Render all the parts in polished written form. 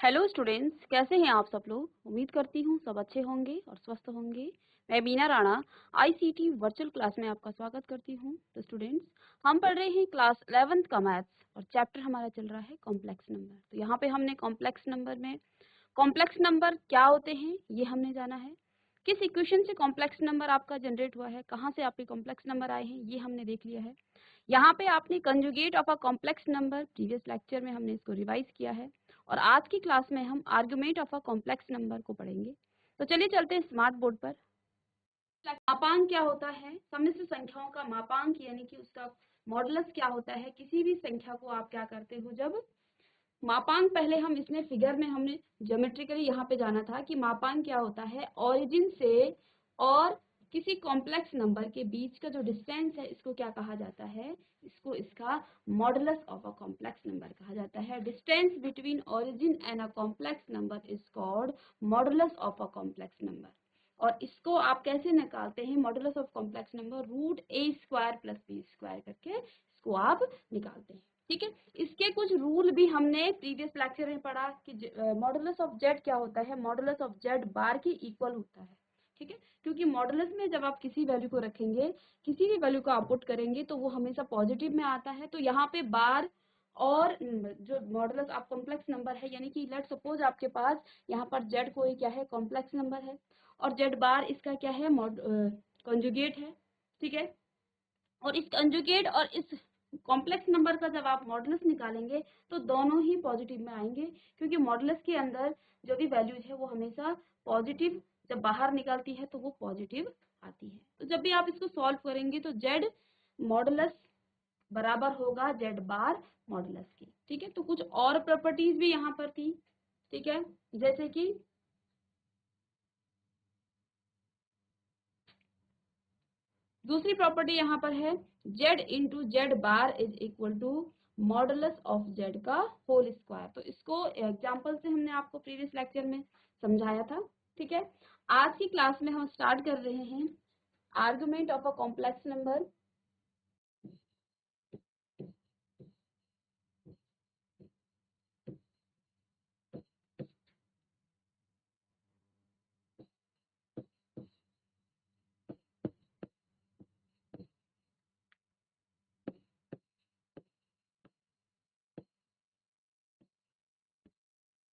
Hello students, कैसे हैं आप सब लोग। उम्मीद करती हूँ सब अच्छे होंगे और स्वस्थ होंगे। मैं बीना राणा आईसीटी वर्चुअल क्लास में आपका स्वागत करती हूँ। तो स्टूडेंट्स, हम पढ़ रहे हैं क्लास 11th का मैथ्स और चैप्टर हमारा चल रहा है कॉम्प्लेक्स नंबर। तो यहाँ पे हमने कॉम्प्लेक्स नंबर में कॉम्प्लेक्स नंबर क्या होते हैं ये हमने जाना है। किस इक्वेशन से कॉम्प्लेक्स नंबर आपका जनरेट हुआ है, कहाँ से आपके कॉम्प्लेक्स नंबर आए हैं, ये हमने देख लिया है। यहाँ पे आपने conjugate of a complex number previous lecture में हमने इसको रिवाइज किया है और आज की क्लास में हम argument of a complex number को पढ़ेंगे। तो चलिए चलते हैं स्मार्ट बोर्ड पर। मापांक क्या होता है? सम्मिश्र संख्याओं का मापांक यानी कि उसका मॉडुलस क्या होता है। किसी भी संख्या को आप क्या करते हो, जब मापांक, पहले हम इसमें फिगर में हमने ज्योमेट्रिकली यहाँ पे जाना था कि मापांक क्या होता है। ओरिजिन से और किसी कॉम्प्लेक्स नंबर के बीच का जो डिस्टेंस है इसको क्या कहा जाता है, इसको इसका modulus of a complex number कहा जाता है। Distance between origin and a complex number is called modulus of a complex number. और इसको आप कैसे निकालते हैं, modulus of complex number root a square plus b square करके इसको आप निकालते हैं। ठीक है, इसके कुछ रूल भी हमने प्रीवियस लेक्चर में पढ़ा कि मॉडुलस ऑफ जेड क्या होता है, मॉडुलस ऑफ जेड बार के इक्वल होता है। ठीक है, क्योंकि मॉडुलस में जब आप किसी वैल्यू को रखेंगे, किसी भी वैल्यू को आप पुट करेंगे तो वो हमेशा पॉजिटिव में आता है। तो यहाँ पे बार और जो मॉडुलस ऑफ कॉम्प्लेक्स नंबर है, यानी कि लेट सपोज आपके पास यहाँ पर जेड कोई क्या है, कॉम्प्लेक्स नंबर है और जेड बार इसका क्या है, कॉन्जुगेट है। ठीक है, और इस कंजुगेट और इस कॉम्प्लेक्स नंबर का जब आप मॉडुलस निकालेंगे तो दोनों ही पॉजिटिव में आएंगे, क्योंकि मॉडुलस के अंदर जो भी वैल्यूज है वो हमेशा पॉजिटिव, जब बाहर निकलती है तो वो पॉजिटिव आती है। तो जब भी आप इसको सॉल्व करेंगे तो जेड मॉडुलस बराबर होगा जेड बार मॉडुलस की। ठीक है, तो कुछ और प्रॉपर्टीज भी यहाँ पर थी। ठीक है, जैसे कि दूसरी प्रॉपर्टी यहाँ पर है z into z bar is equal to modulus of z का होल स्क्वायर। तो इसको एग्जांपल से हमने आपको प्रीवियस लेक्चर में समझाया था। ठीक है, आज की क्लास में हम स्टार्ट कर रहे हैं argument of a complex number.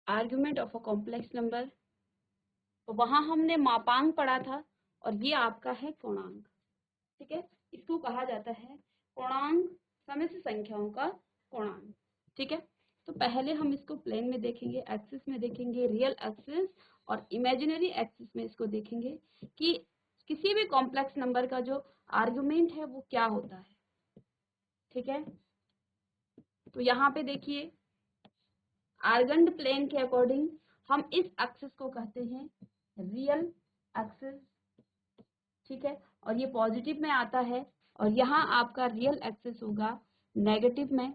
Argument of a complex number, तो वहां हमने मापांक पढ़ा था और ये आपका है पूर्णांक। ठीक है, इसको कहा जाता है पूर्णांक, सम्मिश्र संख्याओं का पूर्णांक। ठीक है, तो पहले हम इसको प्लेन में देखेंगे, एक्सिस में देखेंगे, रियल एक्सिस और इमेजिनरी एक्सिस में इसको देखेंगे कि किसी भी कॉम्प्लेक्स नंबर का जो आर्गुमेंट है वो क्या होता है। ठीक है, तो यहाँ पे देखिए आर्गन्ड प्लेन के अकॉर्डिंग हम इस एक्सिस को कहते हैं रियल एक्सिस। ठीक है, और ये पॉजिटिव में आता है और यहाँ आपका रियल एक्सिस होगा नेगेटिव में।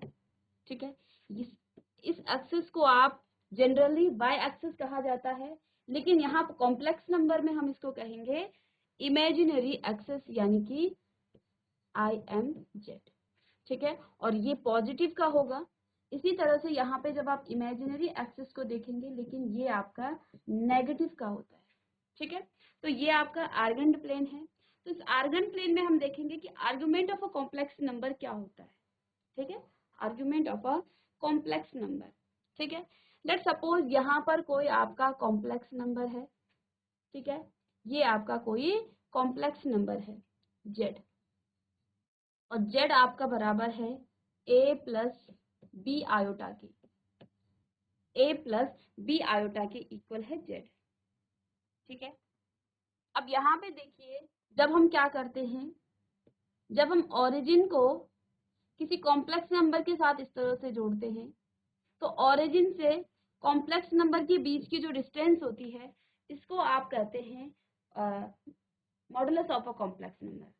ठीक है, इस एक्सिस को आप जनरली वाई एक्सिस कहा जाता है, लेकिन यहाँ पर कॉम्प्लेक्स नंबर में हम इसको कहेंगे इमेजिनरी एक्सिस, यानी कि आई एम जेड। ठीक है, और ये पॉजिटिव का होगा। इसी तरह से यहाँ पे जब आप इमेजिनरी एक्सिस को देखेंगे, लेकिन ये आपका नेगेटिव का होता है। ठीक है, तो ये आपका आर्गन्ड प्लेन है। तो इस आर्गन प्लेन में हम देखेंगे कि argument of a complex number क्या होता है। ठीक है, argument of a complex number. ठीक है, लेट सपोज यहाँ पर कोई आपका कॉम्प्लेक्स नंबर है। ठीक है, ये आपका कोई कॉम्प्लेक्स नंबर है जेड, और जेड आपका बराबर है ए प्लस बी आयोटा के, ए प्लस बी आयोटा के इक्वल है जेड। ठीक है, अब यहाँ पे देखिए जब हम क्या करते हैं, जब हम ओरिजिन को किसी कॉम्प्लेक्स नंबर के साथ इस तरह से जोड़ते हैं तो ओरिजिन से कॉम्प्लेक्स नंबर के बीच की जो डिस्टेंस होती है इसको आप कहते हैं modulus of a complex number.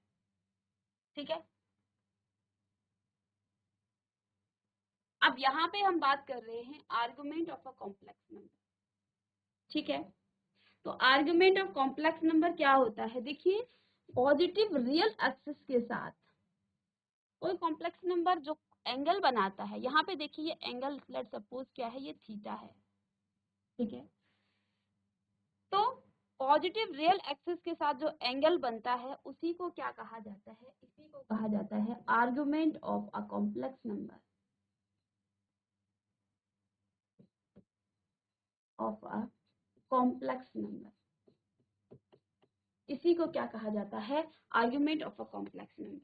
ठीक है, अब यहाँ पे हम बात कर रहे हैं argument of a complex number. ठीक है, तो आर्गुमेंट ऑफ कॉम्प्लेक्स नंबर क्या होता है, देखिए पॉजिटिव रियल एक्सिस के साथ कोई कॉम्प्लेक्स नंबर जो एंगल बनाता है, यहाँ पे देखिए ये एंगल लेट सपोज क्या है, ये थीटा है। ठीक है। तो पॉजिटिव रियल एक्सिस के साथ जो एंगल बनता है उसी को क्या कहा जाता है, इसी को कहा जाता है argument of a complex number, of a complex number. इसी को क्या कहा जाता है, argument of a complex number.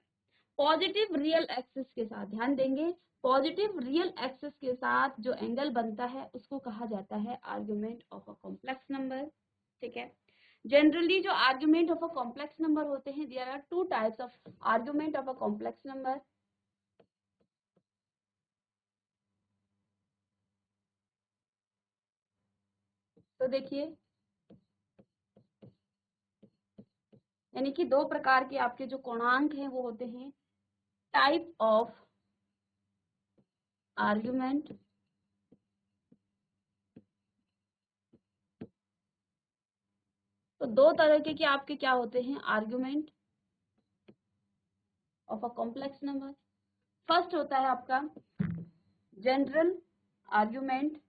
Positive real axis के साथ ध्यान देंगे, पॉजिटिव रियल एक्सिस के साथ जो एंगल बनता है उसको कहा जाता है argument of a complex number. ठीक है। जनरली जो argument of a complex number होते हैं, there are two types of argument of a complex number. तो देखिए, यानी कि दो प्रकार के आपके जो कोणांक हैं वो होते हैं टाइप ऑफ आर्गुमेंट, तो दो तरह के आपके क्या होते हैं, argument of a complex number. First होता है आपका general argument,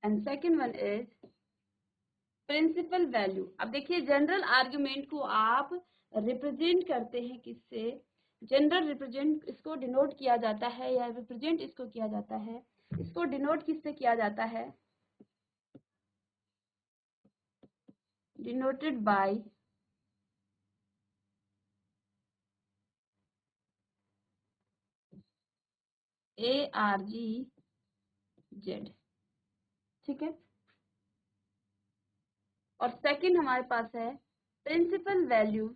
and second one is principal value. अब देखिए, जनरल आर्गुमेंट को आप रिप्रेजेंट करते हैं किससे, जनरल रिप्रेजेंट इसको डिनोट किया जाता है या रिप्रेजेंट इसको किया जाता है, इसको डिनोट किससे किया जाता है, डिनोटेड बाय ARGZ। ठीक है। और सेकंड हमारे पास है principal value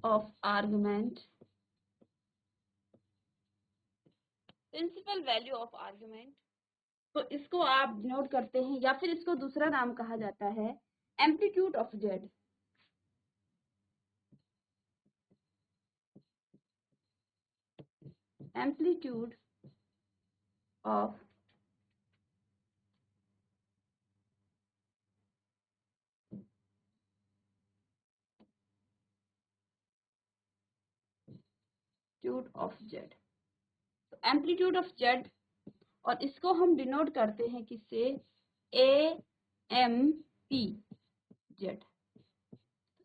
of argument, principal value of argument. तो इसको आप नोट करते हैं या फिर इसको दूसरा नाम कहा जाता है amplitude of Z. Amplitude of amplitude of Z. तो एम्पलीट्यूड ऑफ जेड, और इसको हम डिनोट करते हैं किससे, AMPZ।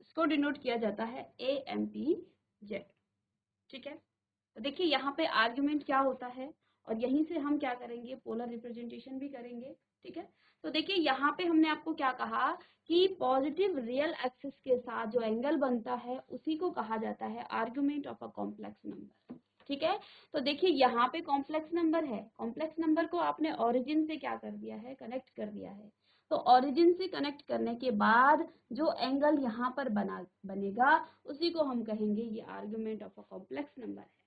इसको डिनोट किया जाता है AMPZ। ठीक है। तो देखिए यहाँ पे आर्गुमेंट क्या होता है, और यहीं से हम क्या करेंगे, पोलर रिप्रेजेंटेशन भी करेंगे। ठीक है। तो देखिए यहाँ पे हमने आपको क्या कहा कि पॉजिटिव रियल एक्सिस के साथ जो एंगल बनता है उसी को कहा जाता है argument of a complex number. ठीक है। तो देखिए यहाँ पे कॉम्प्लेक्स नंबर है, कॉम्प्लेक्स नंबर को आपने ओरिजिन से क्या कर दिया है, कनेक्ट कर दिया है। तो ओरिजिन से कनेक्ट करने के बाद जो एंगल यहाँ पर बनेगा उसी को हम कहेंगे ये argument of a complex number है।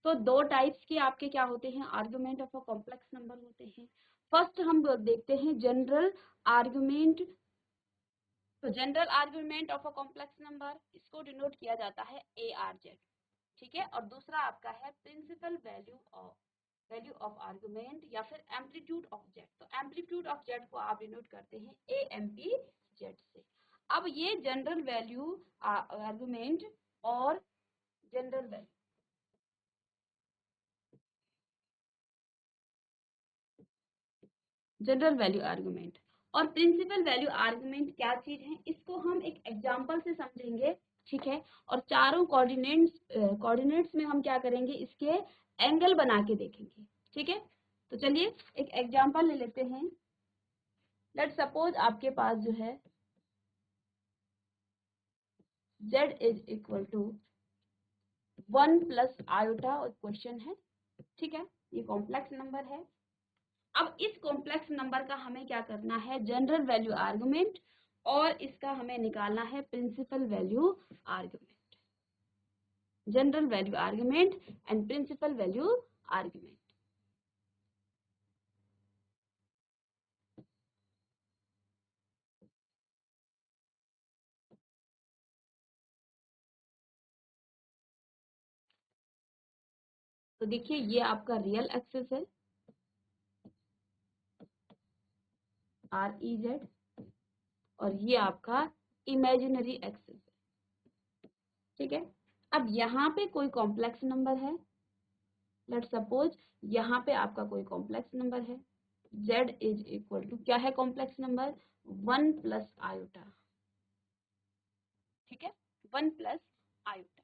तो दो टाइप्स के आपके क्या होते हैं, argument of a complex number होते हैं। फर्स्ट हम देखते हैं जनरल आर्गुमेंट। तो general argument of a complex number, इसको डिनोट किया जाता है ARZ। ठीक है। और दूसरा आपका है प्रिंसिपल वैल्यू ऑफ आर्गुमेंट या फिर एम्पलीट्यूड ऑफ जेड। तो एम्पलीट्यूड ऑफ जेड को आप डिनोट करते हैं AMPZ से। अब ये जनरल वैल्यू आर्गुमेंट और general value, general value argument और प्रिंसिपल वैल्यू आर्गुमेंट क्या चीज है, इसको हम एक एग्जांपल से समझेंगे। ठीक है। और चारों कोऑर्डिनेट्स में हम क्या करेंगे, इसके एंगल बना के देखेंगे। ठीक है। तो चलिए एक एग्जांपल ले लेते हैं। लेट सपोज आपके पास जो है z is equal to 1 plus iota question है। ठीक है। ये कॉम्प्लेक्स नंबर है। अब इस कॉम्प्लेक्स नंबर का हमें क्या करना है, जनरल वैल्यू आर्गुमेंट, और इसका हमें निकालना है principal value argument. General value argument and principal value argument. तो देखिए ये आपका रियल एक्सिस है, REZ, और ये आपका इमेजिनरी एक्सिस है। ठीक है, अब यहाँ पे कोई कॉम्प्लेक्स नंबर है, लेट्स सपोज यहाँ पे आपका कोई कॉम्प्लेक्स नंबर है, z इज इक्वल टू क्या है कॉम्प्लेक्स नंबर, 1 प्लस आयोटा। ठीक है, 1 प्लस आयोटा।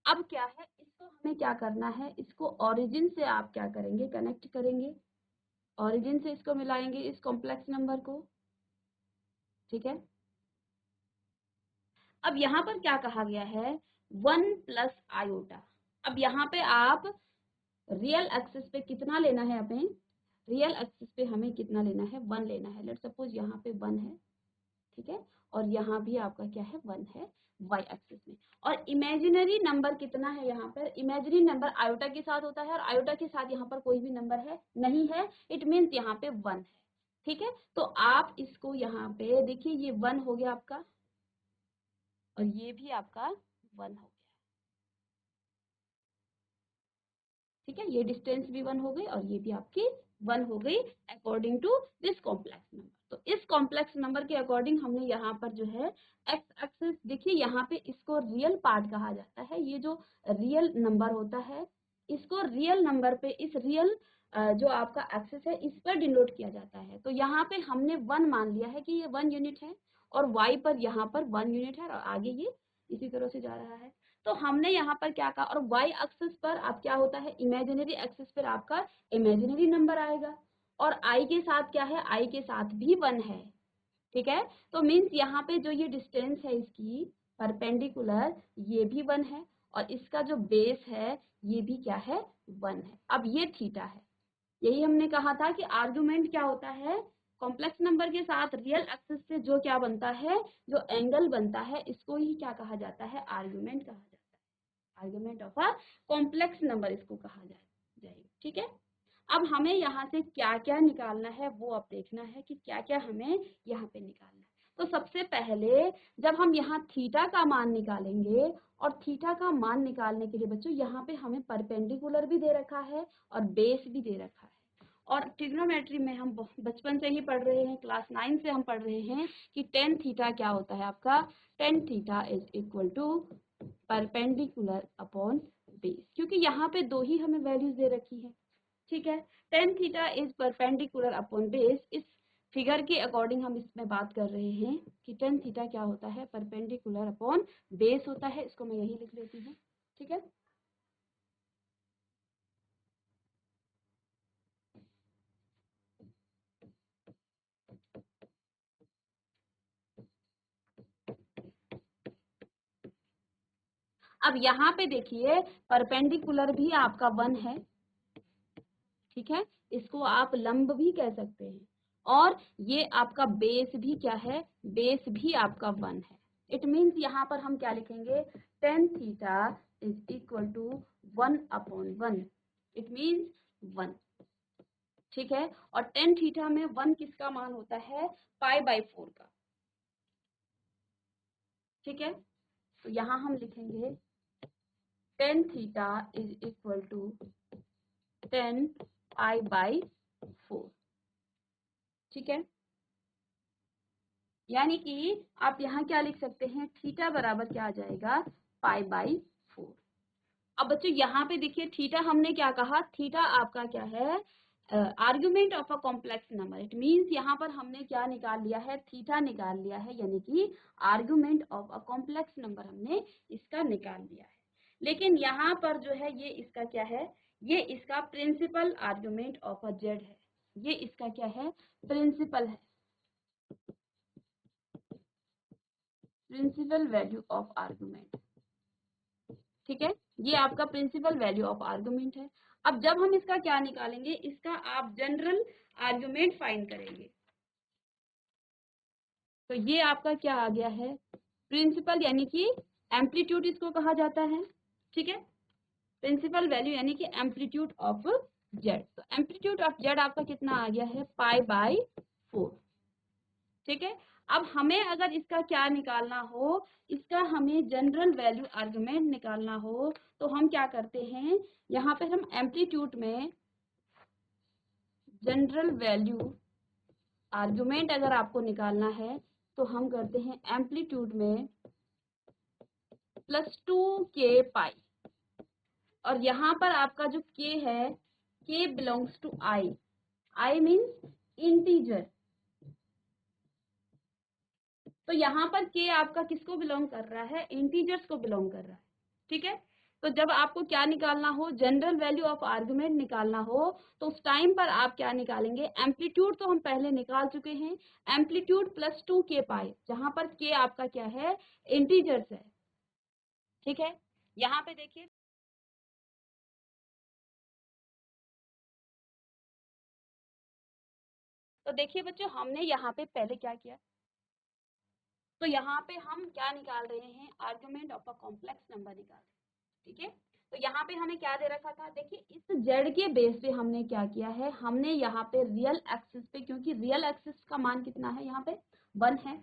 अब क्या है, इसको हमें क्या करना है, इसको ओरिजिन से आप क्या करेंगे, कनेक्ट करेंगे, ओरिजिन से इसको मिलाएंगे इस कॉम्प्लेक्स नंबर को। ठीक है, अब यहाँ पर क्या कहा गया है, 1 प्लस आयोटा। अब यहाँ पे आप रियल एक्सिस पे कितना लेना है, हमें रियल एक्सिस पे हमें कितना लेना है, 1 लेना है। लेट्स सपोज यहाँ पे 1 है। ठीक है, और यहाँ भी आपका क्या है, 1 है y एक्सिस में। और इमेजिनरी नंबर कितना है, यहाँ पर इमेजिनरी नंबर आयोटा के साथ होता है, और आयोटा के साथ यहाँ पर कोई भी नंबर है नहीं है, इट मीन्स यहाँ पे 1 है। ठीक है, तो आप इसको यहाँ पे देखिए, ये 1 हो गया आपका, और ये भी आपका 1 हो गया। ठीक है, ये डिस्टेंस भी 1 हो गई, और ये भी आपकी 1 हो गई according to this complex number. तो इस कॉम्प्लेक्स नंबर के अकॉर्डिंग हमने यहाँ पर जो है एक्स एक्सिस, देखिए यहाँ पे इसको रियल पार्ट कहा जाता है। ये जो रियल नंबर होता है, इसको रियल नंबर पे, इस रियल जो आपका एक्सिस है, इस पर डिनोट किया जाता है। तो यहाँ पे हमने 1 मान लिया है कि ये 1 यूनिट है, और y पर यहाँ पर 1 यूनिट है, और आगे ये इसी तरह से जा रहा है। तो हमने यहाँ पर क्या कहा, और y एक्सिस पर आप क्या होता है, इमेजिनरी एक्सिस पर आपका इमेजिनरी नंबर आएगा, और i के साथ क्या है, i के साथ भी 1 है। ठीक है, तो मीन्स यहाँ पे जो ये डिस्टेंस है इसकी परपेंडिकुलर, ये भी 1 है, और इसका जो बेस है ये भी क्या है, 1 है। अब ये थीटा है, यही हमने कहा था कि आर्गुमेंट क्या होता है, कॉम्प्लेक्स नंबर के साथ रियल एक्सिस से जो क्या बनता है, जो एंगल बनता है, इसको ही क्या कहा जाता है, आर्गुमेंट कहा जाता है। Argument of a complex number इसको कहा जाएगा। ठीक है, अब हमें यहाँ से क्या क्या निकालना है वो अब देखना है कि क्या क्या हमें यहाँ पे निकालना है। तो सबसे पहले जब हम यहाँ थीटा का मान निकालेंगे, और थीटा का मान निकालने के लिए बच्चों यहाँ पे हमें परपेंडिकुलर भी दे रखा है और बेस भी दे रखा है। और ट्रिग्नोमेट्री में हम बचपन से ही पढ़ रहे हैं, क्लास 9 से हम पढ़ रहे हैं कि टेन थीटा क्या होता है आपका, tan theta is equal to perpendicular upon base, क्योंकि यहाँ पे दो ही हमें वैल्यूज दे रखी है। ठीक है, ten theta is perpendicular upon base, इस फिगर के अकॉर्डिंग हम इसमें बात कर रहे हैं कि टेन थीटा क्या होता है, परपेंडिकुलर अपॉन बेस होता है। इसको मैं यही लिख लेती हूँ। ठीक है, अब यहाँ पे देखिए परपेंडिकुलर भी आपका 1 है। ठीक है, इसको आप लंब भी कह सकते हैं, और ये आपका बेस भी क्या है, बेस भी आपका 1 है। इट मीन्स यहाँ पर हम क्या लिखेंगे, tan theta is equal to 1 upon 1, it means 1। ठीक है, और टेन थीटा में 1 किसका मान होता है, π/4 का। ठीक है, तो यहाँ हम लिखेंगे tan theta is equal to 10 π/4। ठीक है, यानी कि आप यहाँ क्या लिख सकते हैं, थीटा बराबर क्या आ जाएगा, π/4। अब बच्चों यहाँ पे देखिए थीटा हमने क्या कहा, थीटा आपका क्या है, argument of a complex number. It means यहाँ पर हमने क्या निकाल लिया है, थीटा निकाल लिया है, यानी कि argument of a complex number हमने इसका निकाल लिया है। लेकिन यहाँ पर जो है ये इसका क्या है, ये इसका principal argument of a z है, ये इसका क्या है, प्रिंसिपल है, प्रिंसिपल वैल्यू ऑफ आर्गुमेंट। ठीक है, ये आपका प्रिंसिपल वैल्यू ऑफ आर्गुमेंट है। अब जब हम इसका क्या निकालेंगे, इसका आप जनरल आर्गुमेंट फाइंड करेंगे, तो ये आपका क्या आ गया है, प्रिंसिपल, यानी कि एम्पलीट्यूड इसको कहा जाता है। ठीक है, प्रिंसिपल वैल्यू यानी कि एम्पलीट्यूड ऑफ जेड। तो एम्पलीट्यूड ऑफ जेड आपका कितना आ गया है, π/4। ठीक है, अब हमें अगर इसका क्या निकालना हो, इसका हमें जनरल वैल्यू आर्गुमेंट निकालना हो, तो हम क्या करते हैं, यहाँ पे हम एम्पलीट्यूड में जनरल वैल्यू आर्गुमेंट अगर आपको निकालना है तो हम करते हैं एम्पलीट्यूड में +2k पाई, और यहाँ पर आपका जो k है, k belongs to I means integer. तो यहाँ पर k आपका किसको बिलोंग कर रहा है? इंटीजर्स को बिलोंग कर रहा है। ठीक है, तो जब आपको क्या निकालना हो, जनरल वैल्यू ऑफ आर्गुमेंट निकालना हो, तो उस टाइम पर आप क्या निकालेंगे? एम्पलीट्यूड तो हम पहले निकाल चुके हैं, एम्पलीट्यूड +2k पाई, जहां पर k आपका क्या है? इंटीजर्स है। ठीक है, यहाँ पे देखिए, तो देखिए बच्चों, हमने यहाँ पे पहले क्या किया, तो यहाँ पे हम क्या निकाल रहे हैं? Argument of a complex number निकाल रहे हैं। ठीक है, तो यहाँ पे हमें क्या दे रखा था? देखिए, इस जेड के बेस पे हमने क्या किया है, हमने यहाँ पे रियल एक्सिस पे, क्योंकि रियल एक्सिस का मान कितना है? यहाँ पे 1 है।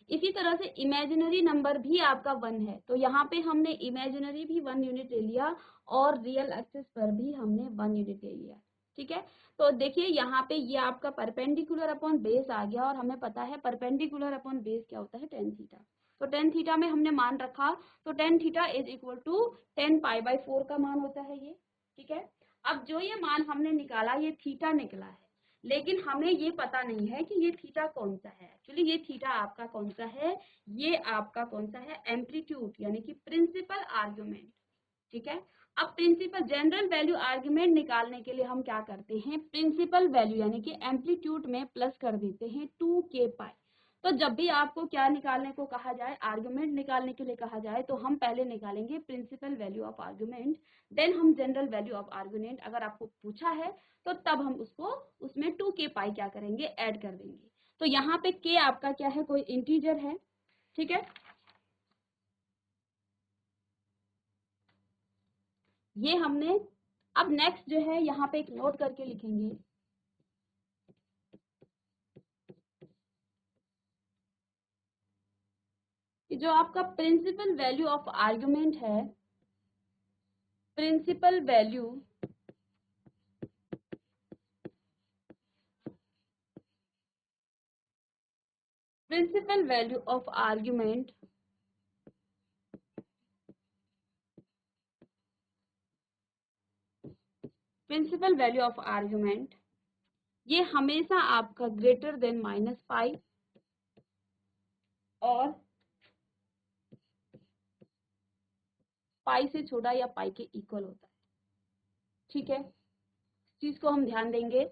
इसी तरह से इमेजिनरी नंबर भी आपका 1 है, तो यहाँ पे हमने इमेजिनरी भी 1 यूनिट ले लिया और रियल एक्सिस पर भी हमने 1 यूनिट ले लिया। ठीक है, तो देखिए यहाँ पे ये आपका परपेंडिकुलर अपॉन बेस आ गया, और हमें पता है परपेंडिकुलर अपॉन बेस क्या होता है? tan थीटा। तो tan थीटा में हमने मान रखा, तो tan थीटा इज इक्वल टू 10π/4 का मान होता है ये। ठीक है, अब जो ये मान हमने निकाला, ये थीटा निकला है, लेकिन हमें ये पता नहीं है कि ये थीटा कौन सा है। एक्चुअली ये थीटा आपका कौन सा है? ये आपका कौन सा है? एम्पलीट्यूड, यानी कि प्रिंसिपल आर्गुमेंट। ठीक है, अब प्रिंसिपल जनरल वैल्यू आर्गुमेंट निकालने के लिए हम क्या करते हैं? प्रिंसिपल वैल्यू यानी कि एम्पलीट्यूड में प्लस कर देते हैं 2k पाई। तो जब भी आपको क्या निकालने को कहा जाए, आर्गुमेंट निकालने के लिए कहा जाए, तो हम पहले निकालेंगे principal value of argument, then हम जनरल वैल्यू ऑफ आर्गुमेंट। अगर आपको पूछा है तो तब हम उसको उसमें 2k पाई क्या करेंगे? ऐड कर देंगे। तो यहाँ पे k आपका क्या है? कोई इंटीजर है। ठीक है, ये हमने, अब नेक्स्ट जो है यहाँ पे एक नोट करके लिखेंगे कि जो आपका प्रिंसिपल वैल्यू ऑफ आर्गुमेंट है, principal value principal value of argument principal value of argument ये हमेशा आपका ग्रेटर देन -पाई और पाई से छोटा या पाई के इक्वल होता है। ठीक है, इस चीज को हम ध्यान देंगे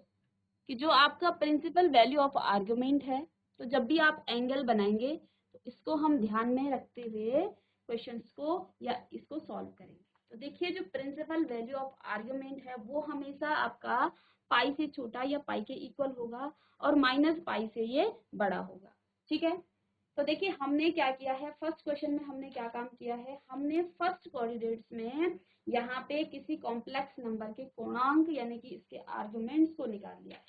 कि जो आपका प्रिंसिपल वैल्यू ऑफ आर्गुमेंट है, तो जब भी आप एंगल बनाएंगे तो इसको हम ध्यान में रखते हुए क्वेश्चंस को या इसको सॉल्व करेंगे। तो देखिए, जो प्रिंसिपल वैल्यू ऑफ आर्गुमेंट है वो हमेशा आपका पाई से छोटा या पाई के इक्वल होगा और -पाई से ये बड़ा होगा। ठीक है, तो देखिए हमने क्या किया है, फर्स्ट क्वेश्चन में हमने क्या काम किया है? हमने फर्स्ट कोऑर्डिनेट्स में यहाँ पे किसी कॉम्प्लेक्स नंबर के पूर्णांक यानी कि इसके आर्गुमेंट्स को निकाल लिया।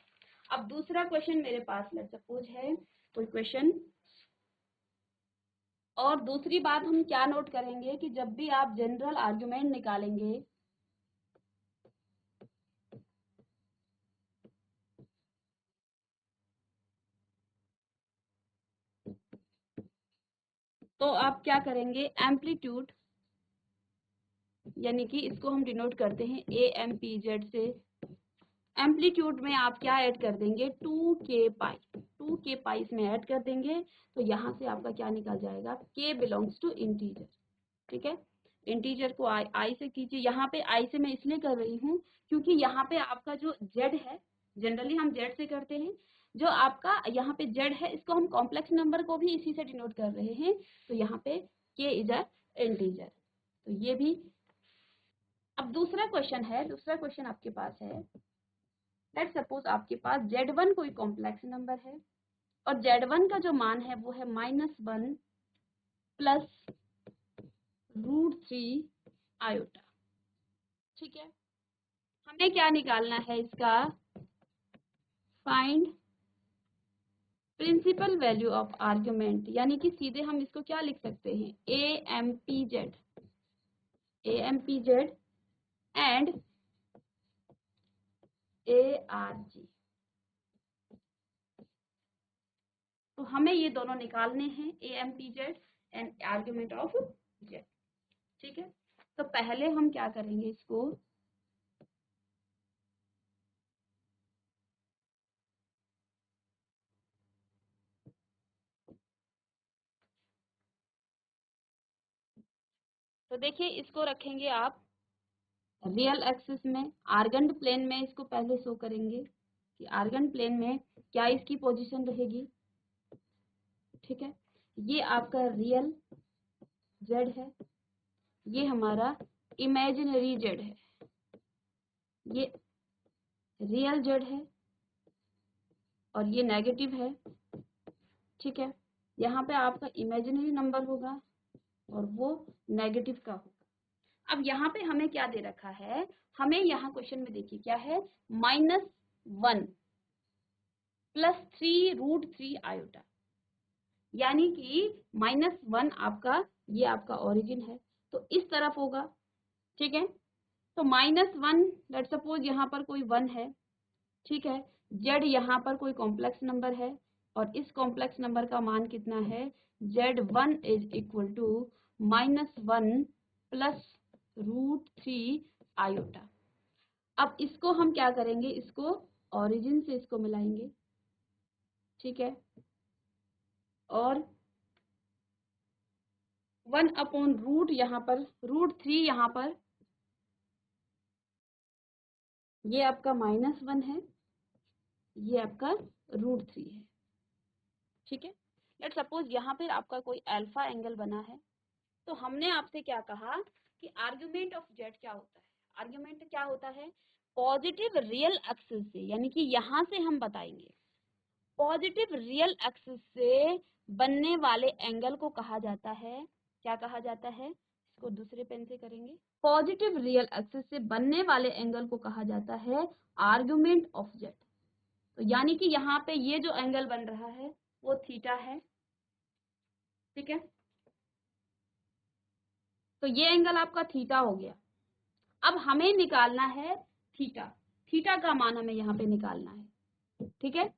अब दूसरा क्वेश्चन मेरे पास लेट्स सपोज है कोई क्वेश्चन, और दूसरी बात हम क्या नोट करेंगे कि जब भी आप जनरल आर्गुमेंट निकालेंगे तो आप क्या करेंगे? एम्पलीट्यूड यानी कि इसको हम डिनोट करते हैं AMPZ से, एम्पलीट्यूड में आप क्या ऐड कर देंगे? 2k पाई, 2k पाई इसमें ऐड कर देंगे, तो यहाँ से आपका क्या निकल जाएगा? k belongs to integer. ठीक है, इंटीजर को आई से कीजिए। यहाँ पे आई से मैं इसलिए कर रही हूँ क्योंकि यहाँ पे आपका जो जेड है, जनरली हम जेड से करते हैं, जो आपका यहाँ पे जेड है इसको हम कॉम्प्लेक्स नंबर को भी इसी से डिनोट कर रहे हैं, तो यहाँ पे k इज अ इंटीजर। तो ये भी, अब दूसरा क्वेश्चन है, दूसरा क्वेश्चन आपके पास है, लेट्स सपोज आपके पास Z1 कोई कॉम्प्लेक्स नंबर है और Z1 का जो मान है वो है -1 प्लस √3 आयोटा। ठीक है, हमें क्या निकालना है इसका? Find principal value of argument, यानी कि सीधे हम इसको क्या लिख सकते हैं? AMPZ and ARG। तो हमें ये दोनों निकालने हैं, AMPZ and argument of Z। ठीक है, तो पहले हम क्या करेंगे इसको, तो देखिए इसको रखेंगे आप रियल एक्सिस में, आर्गन प्लेन में इसको पहले शो करेंगे कि आर्गन प्लेन में क्या इसकी पोजीशन रहेगी। ठीक है, ये आपका रियल जेड है, ये हमारा इमेजिनरी जेड है, ये रियल जेड है और ये नेगेटिव है। ठीक है, यहाँ पे आपका इमेजिनरी नंबर होगा और वो नेगेटिव का होगा। अब यहाँ पे हमें क्या दे रखा है, हमें यहाँ क्वेश्चन में देखिए क्या है, -1 + 3√3 आयोटा, यानी कि -1 आपका, ये आपका ओरिजिन है तो इस तरफ होगा। ठीक है, तो -1 लेट सपोज यहाँ पर कोई 1 है। ठीक है, जेड यहाँ पर कोई कॉम्प्लेक्स नंबर है और इस कॉम्प्लेक्स नंबर का मान कितना है, Z1 = -1 + √3 आयोटा। अब इसको हम क्या करेंगे, इसको ओरिजिन से इसको मिलाएंगे। ठीक है, और 1/√, यहाँ पर √3, यहाँ पर ये आपका -1 है, ये आपका √3 है। ठीक है, लेट सपोज यहाँ पर आपका कोई अल्फा एंगल बना है, तो हमने आपसे क्या कहा कि आर्ग्यूमेंट ऑफ जेड क्या होता है, आर्ग्यूमेंट क्या होता है, पॉजिटिव रियल एक्सिस से, यानी कि यहाँ से हम बताएंगे पॉजिटिव रियल एक्सिस से बनने वाले एंगल को कहा जाता है, क्या कहा जाता है, इसको दूसरे पेन से करेंगे, पॉजिटिव रियल एक्सिस से बनने वाले एंगल को कहा जाता है आर्ग्यूमेंट ऑफ जेड। तो यानी कि यहाँ पे ये जो एंगल बन रहा है वो थीटा है। ठीक है, तो ये एंगल आपका थीटा हो गया। अब हमें निकालना है थीटा, थीटा का मान हमें यहाँ पे निकालना है। ठीक है,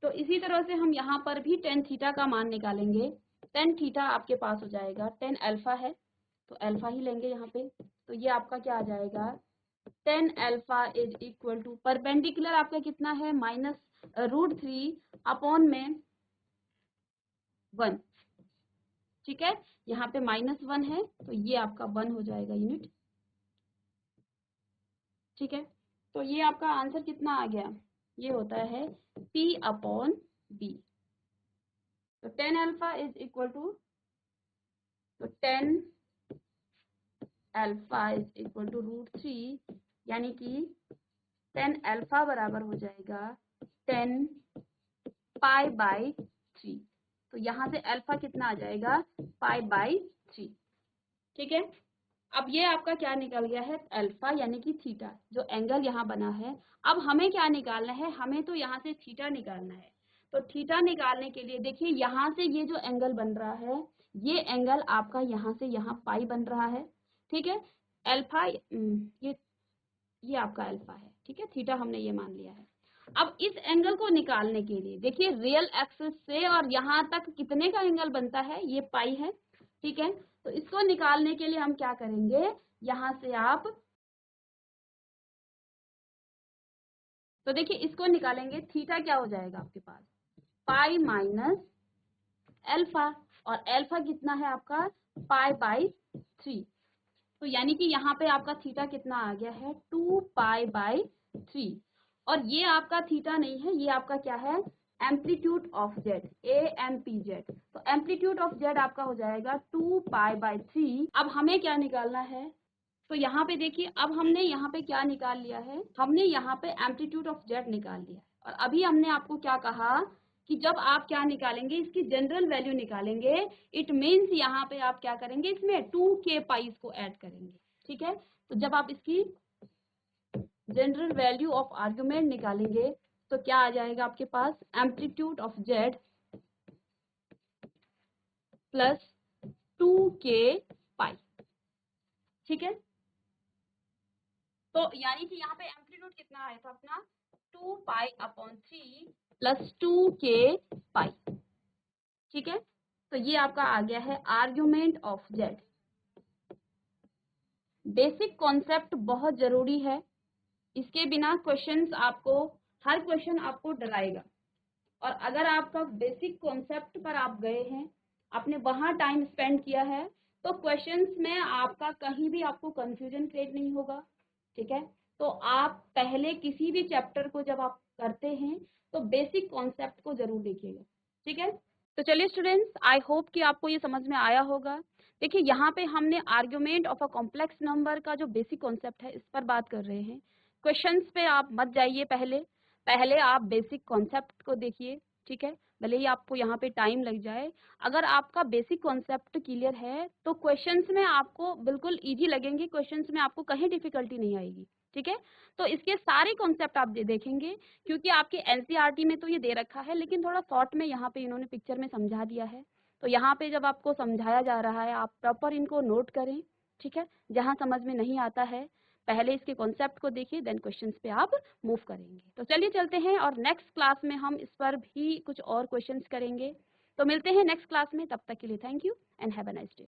तो इसी तरह से हम यहाँ पर भी tan थीटा का मान निकालेंगे। tan थीटा आपके पास हो जाएगा, tan अल्फा है तो अल्फा ही लेंगे यहाँ पे, तो ये आपका क्या आ जाएगा, tan अल्फा = परपेंडिकुलर आपका कितना है, -√3 अपॉन में 1। ठीक है, यहाँ पे -1 है तो ये आपका 1 हो जाएगा यूनिट। ठीक है, तो ये आपका आंसर कितना आ गया, ये होता है P/B। तो tan अल्फा = तो tan अल्फा √3, यानी कि tan अल्फा बराबर हो जाएगा 10 π/3। तो यहाँ से अल्फा कितना आ जाएगा, π/3। ठीक है, अब ये आपका क्या निकल गया है, अल्फा यानी कि थीटा, जो एंगल यहाँ बना है। अब हमें क्या निकालना है, हमें तो यहाँ से थीटा निकालना है। तो थीटा निकालने के लिए देखिए यहाँ से ये जो एंगल बन रहा है, ये एंगल आपका यहाँ से यहाँ पाई बन रहा है। ठीक है, अल्फा ये आपका अल्फा है। ठीक है, थीटा हमने ये मान लिया है। अब इस एंगल को निकालने के लिए देखिए रियल एक्सिस से और यहाँ तक कितने का एंगल बनता है, ये पाई है। ठीक है, तो इसको निकालने के लिए हम क्या करेंगे, यहाँ से आप, तो देखिए इसको निकालेंगे, थीटा क्या हो जाएगा आपके पास, पाई माइनस अल्फा, और अल्फा कितना है आपका, π/3। तो यानी कि यहाँ पे आपका थीटा कितना आ गया है, 2π/3। और ये आपका थीटा नहीं है, ये आपका क्या है, एम्पलीट्यूड ऑफ जेड, AMPZ। तो एम्पलीट्यूड ऑफ जेड आपका हो जाएगा 2π/3। अब हमें क्या निकालना है, तो यहाँ पे देखिए, अब हमने यहाँ पे क्या निकाल लिया है, हमने यहाँ पे एम्पलीट्यूड ऑफ जेड निकाल लिया है। और अभी हमने आपको क्या कहा कि जब आप क्या निकालेंगे, इसकी जनरल वैल्यू निकालेंगे, इट मीन्स यहाँ पे आप क्या करेंगे, इसमें 2k पाइस को ऐड करेंगे। ठीक है, तो जब आप इसकी जनरल वैल्यू ऑफ आर्ग्यूमेंट निकालेंगे तो क्या आ जाएगा आपके पास, amplitude of Z plus 2k पाई। ठीक है, तो यानी कि यहाँ पे एम्पलीट्यूड कितना आया था अपना, 2π/3 प्लस 2k पाई। ठीक है, तो ये आपका आ गया है argument of z। Basic concept बहुत जरूरी है, इसके बिना क्वेश्चंस आपको, हर क्वेश्चन आपको डराएगा। और अगर आपका बेसिक कॉन्सेप्ट पर आप गए हैं, आपने वहां टाइम स्पेंड किया है, तो क्वेश्चंस में आपका कहीं भी आपको कंफ्यूजन क्रिएट नहीं होगा। ठीक है, तो आप पहले किसी भी चैप्टर को जब आप करते हैं तो बेसिक कॉन्सेप्ट को जरूर देखिएगा। ठीक है, तो चलिए स्टूडेंट्स, आई होप कि आपको ये समझ में आया होगा। देखिए यहाँ पे हमने argument of a complex number का जो बेसिक कॉन्सेप्ट है इस पर बात कर रहे हैं। क्वेश्चंस पे आप मत जाइए, पहले पहले आप बेसिक कॉन्सेप्ट को देखिए। ठीक है, भले ही आपको यहाँ पे टाइम लग जाए, अगर आपका बेसिक कॉन्सेप्ट क्लियर है तो क्वेश्चंस में आपको बिल्कुल इजी लगेंगे, क्वेश्चंस में आपको कहीं डिफिकल्टी नहीं आएगी। ठीक है, तो इसके सारे कॉन्सेप्ट आप देखेंगे, क्योंकि आपके एनसीईआरटी में तो ये दे रखा है, लेकिन थोड़ा शॉर्ट में यहाँ पे इन्होंने पिक्चर में समझा दिया है। तो यहाँ पे जब आपको समझाया जा रहा है, आप प्रॉपर इनको नोट करें। ठीक है, जहाँ समझ में नहीं आता है पहले इसके कॉन्सेप्ट को देखिए, देन क्वेश्चंस पे आप मूव करेंगे। तो चलिए चलते हैं, और नेक्स्ट क्लास में हम इस पर भी कुछ और क्वेश्चंस करेंगे। तो मिलते हैं नेक्स्ट क्लास में, तब तक के लिए thank you and have a nice day.